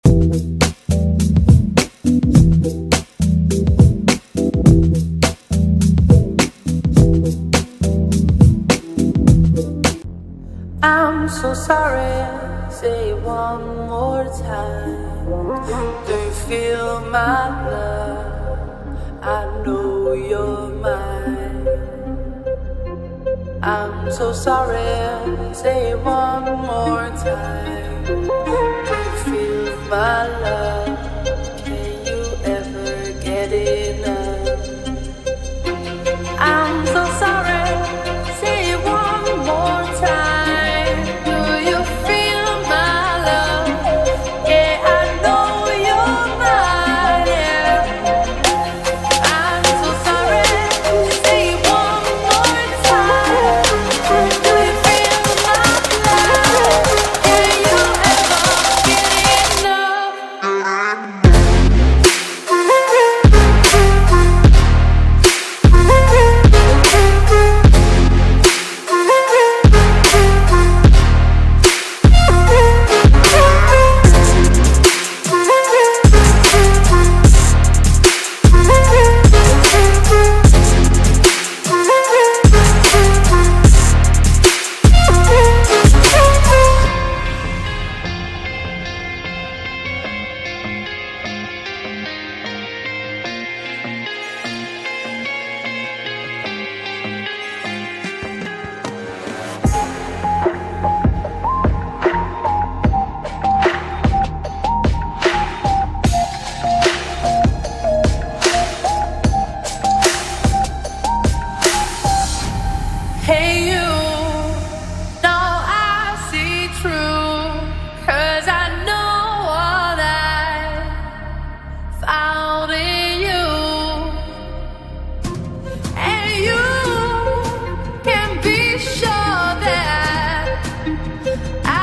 I'm so sorry, say it one more time. Do you feel my love? I know you're mine. I'm so sorry, say it one more time. Do you feel my love? Can you ever get enough? I'm so sorry, say it one more time. Now I see through, 'cause I know what I found in you. And you can be sure that I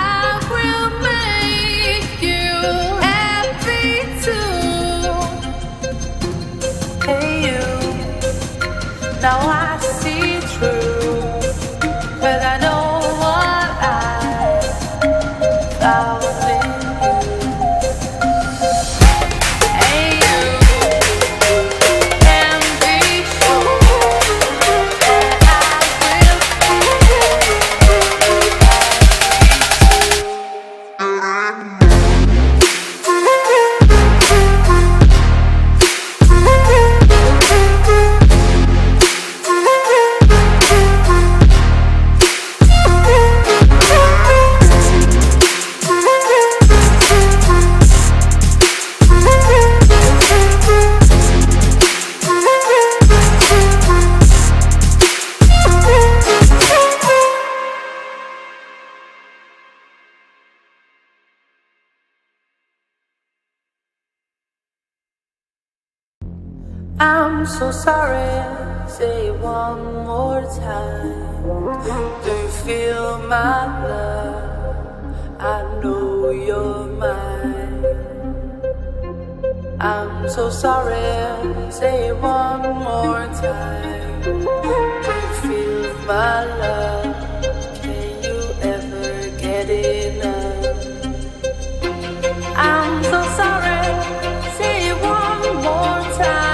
I'm so sorry, say it one more time. Do you feel my love? I know you're mine. I'm so sorry, say it one more time. Do you feel my love? Can you ever get enough? I'm so sorry, say it one more time.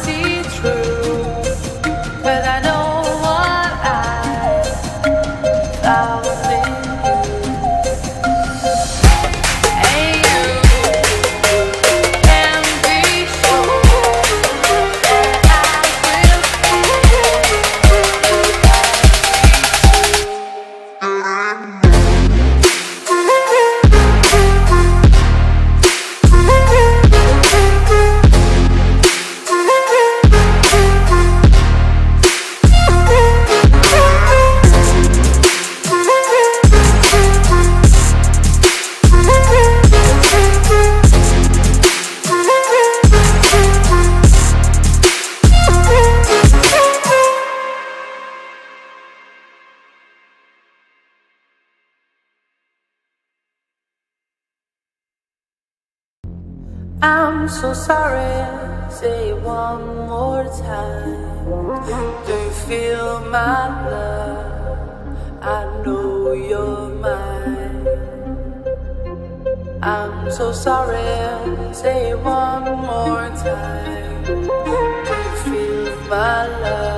see through, 'cause I know what I found in you. And you can be sure that I will I'm so sorry, say it one more time. Do you feel my love? I know you're mine. I'm so sorry, say it one more time. Do you feel my love?